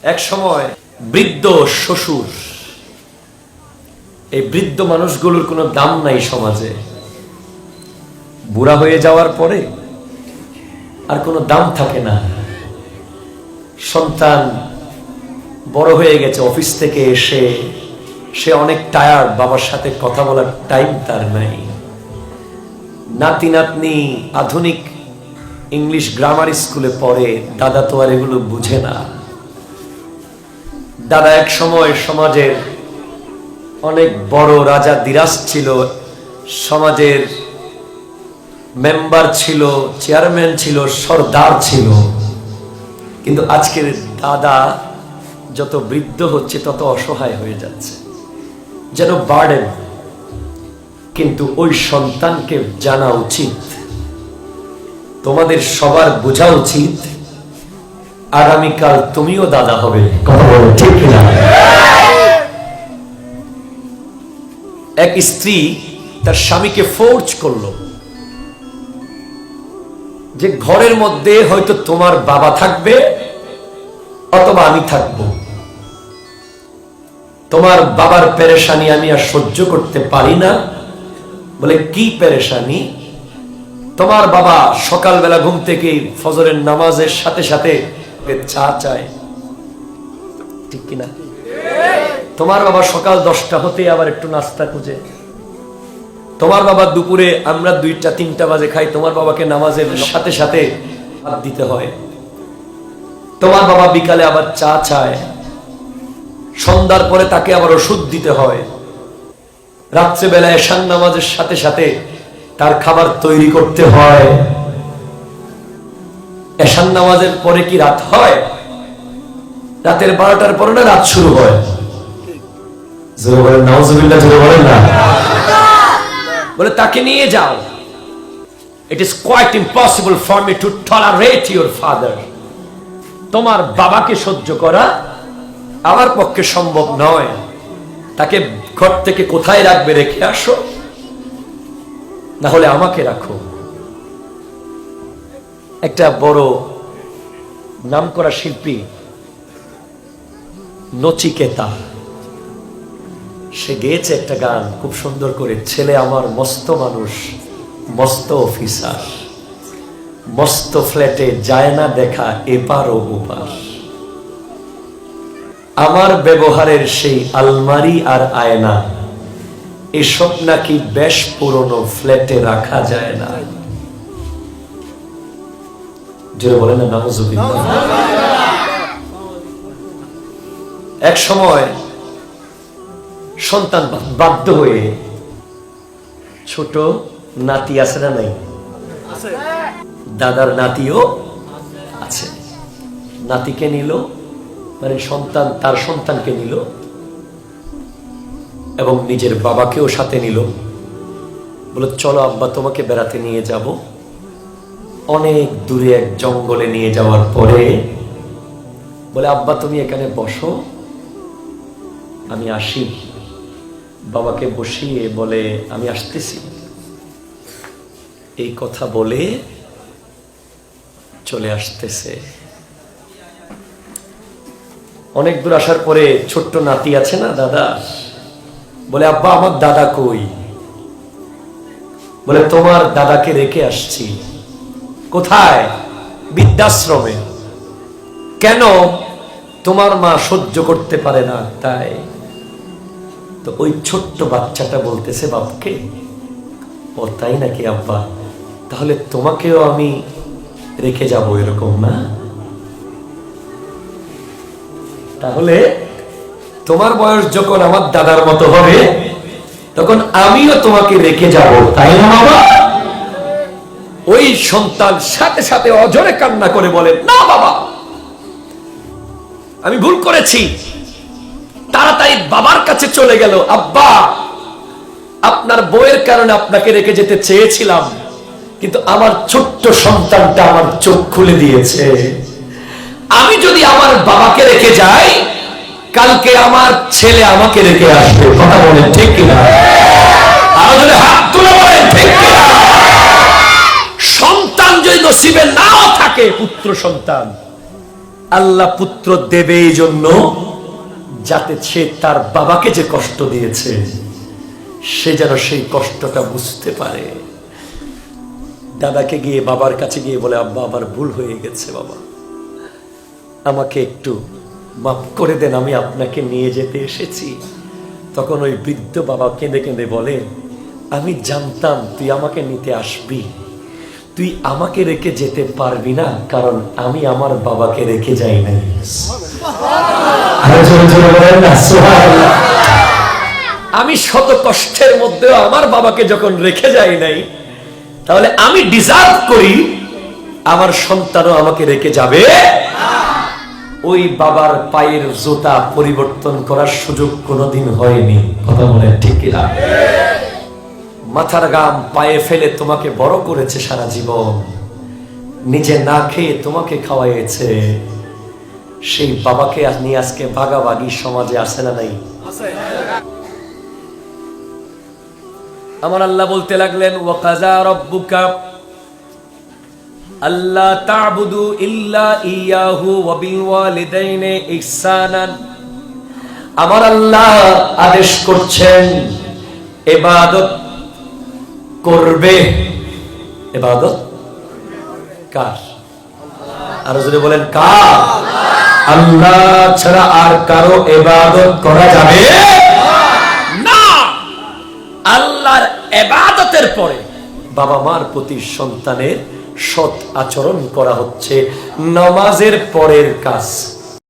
এক সময় বৃদ্ধ শ্বশুর, এই বৃদ্ধ মানুষগুলোর কোনো দাম নাই সমাজে। বুড়া হয়ে যাওয়ার পরে আর কোনো দাম থাকে না। সন্তান বড় হয়ে গেছে, অফিস থেকে এসে সে অনেক টায়ার্ড, বাবার সাথে কথা বলার টাইম তার নাই। নাতি নাতনি আধুনিক ইংলিশ গ্রামার স্কুলে পড়ে, দাদা তো আর এগুলো বুঝে না। দাদা এক সময় সমাজের অনেক বড় রাজা দিরাজ ছিল, সমাজের মেম্বার ছিল, চেয়ারম্যান ছিল, সর্দার ছিল। কিন্তু আজকের দাদা যত বৃদ্ধ হচ্ছে তত অসহায় হয়ে যাচ্ছে, যেন বার্ডেন। কিন্তু ওই সন্তানকে জানা উচিত, তোমাদের সবার বোঝা উচিত আগামীকাল তুমিও দাদা হবে। কথা বলো ঠিক কিনা? এক স্ত্রী তার স্বামীকে ফোর্স করলো যে ঘরের মধ্যে হয়তো তোমার বাবা থাকবে অথবা আমি থাকবো, তোমার বাবার পেরেশানি আমি আর সহ্য করতে পারি না। বলে কি পেরেশানি? তোমার বাবা সকালবেলা ঘুম থেকে ফজরের নামাজের সাথে সাথে চা চায়, ঠিক কিনা? তোমার বাবা সকাল 10টা হতে আবার একটু নাস্তা খুঁজে। তোমার বাবা দুপুরে আমরা 2টা 3টা বাজে খাই, তোমার বাবাকে নামাজের সাথে সাথে ভাত দিতে হয়। তোমার বাবা বিকালে আবার চা চায়, সন্ধ্যার পরে তাকে আবার ওষুধ দিতে হয়। রাত্রেবেলা এশার নামাজের সাথে সাথে তার খাবার তৈরি করতে হয়। এশার নামাজের পরে কি রাত হয়? রাতের 12টার পরে না রাত শুরু হয়? জোরে বলেন নাউজুবিল্লাহ, জোরে বলেন না। বলে তাকে নিয়ে যাও। It is quite impossible for me to tolerate your father. তোমার বাবাকে সহ্য করা আমার পক্ষে সম্ভব নয়। তাকে ঘর থেকে কোথায় রাখবে রেখে আসো, না হলে আমাকে রাখো। একটা বড় নামকরা শিল্পী নচিকেতা, সে গেয়েছে একটা গান খুব সুন্দর করে। ছেলে আমার মস্ত মানুষ, মস্ত অফিসার, মস্ত ফ্ল্যাটে যায় না দেখা এপার ও ওপার। আমার ব্যবহারের সেই আলমারি আর আয়না, এসব নাকি বেশ পুরনো, ফ্ল্যাটে রাখা যায় না। জোরে বলেন না নাউজুবিল্লাহ। এক সময় সন্তান বাধ্য হয়ে, ছোট নাতি আছে না নাই? দাদার নাতিও আছে। নাতিকে নিল, মানে সন্তান তার সন্তানকে নিল এবং নিজের বাবাকেও সাথে নিল। বলে চলো আব্বা তোমাকে বেড়াতে নিয়ে যাব। অনেক দূরে এক জঙ্গলে নিয়ে যাওয়ার পরে বলে আব্বা তুমি এখানে বসো, আমি আসি। বাবাকে বসিয়ে বলে আমি আসতেছি। এই কথা বলে চলে আসতেছে। অনেক দূর আসার পরে ছোট্ট নাতি আছে না দাদা, বলে আব্বা আমার দাদা কই? বলে তোমার দাদাকে রেখে আসছি। কোথায়? বৃদ্ধাশ্রমে। কেন? তোমার মা সহ্য করতে পারে না তাই। তো ওই ছোট্ট বাচ্চাটা বলতেছে বাপকে, ও তাই নাকি আব্বা, তাহলে তোমাকেও আমি রেখে যাব এরকম না? তাহলে তোমার বয়স যখন আমার দাদার মতো হবে তখন আমিও তোমাকে রেখে যাব, তাই না বাবা? ওই সন্তান সাথে সাথে অঝরে কান্না করে বলে না বাবা, আমি ভুল করেছি। তাড়াতাড়ি বাবার কাছে চলে গেল। আব্বা আপনার বউয়ের কারণে আপনাকে রেখে যেতে চেয়েছিলাম, কিন্তু আমার ছোট্ট সন্তানটা আমার চোখ খুলে দিয়েছে। আমি যদি আমার বাবাকে রেখে যাই, কালকে আমার ছেলে আমাকে রেখে আসবে। কথা বলেন ঠিক কিনা? আর যদি হাত তুলে বলেন ঠিক কিনা? সন্তান যদি নসিবে নাও থাকে, পুত্র সন্তান, আল্লাহ পুত্র দেবে এই জন্য যাতে সে তার বাবাকে যে কষ্ট দিয়েছে সে যেন সেই কষ্টটা বুঝতে পারে। দাদাকে গিয়ে বাবার কাছে গিয়ে বলে, আব্বা আমার ভুল হয়ে গেছে, বাবা আমাকে একটু মাফ করে দেন, আমি আপনাকে নিয়ে যেতে এসেছি। তখন ওই বৃদ্ধ বাবা কেঁদে কেঁদে বলে, আমি জানতাম তুই আমাকে নিতে আসবি, তুই আমাকে রেখে যেতে পারবি না, কারণ আমি আমার বাবাকে রেখে যাই নাই। আমি শত কষ্টের মধ্যেও আমার বাবাকে যখন রেখে যাই নাই, তাহলে আমি ডিজার্ভ করি আমার সন্তানও আমাকে রেখে যাবে। ওই বাবার পায়ের জুতা পরিবর্তন করার সুযোগ কোনোদিন হয়নি। কথা বলে ঠিক না? মাথার ঘাম পায়ে ফেলে তোমাকে বড় করেছে সারা জীবন, নিজে না খেয়ে তোমাকে খাওয়াইছে। সেই বাবাকে নিয়ে আজকে ভাগাভাগি সমাজে আছে না নাই? আমার আল্লাহ বলতে লাগলেন, ওয়াকাযা রাব্বুকা আল্লা তা'বুদু ইল্লা ইয়াহু ওয়া বিল ওয়ালিদাইনি ইহসানান। আমার আল্লাহ আদেশ করছেন ইবাদত করবে। ইবাদত কার? আরো যদি বলেন কার? আল্লাহ ছাড়া আর কারো ইবাদত করা যাবে না। আল্লাহর ইবাদতের পরে বাবা মার প্রতি সন্তানের সৎ আচরণ করা হচ্ছে নামাজের পরের কাজ।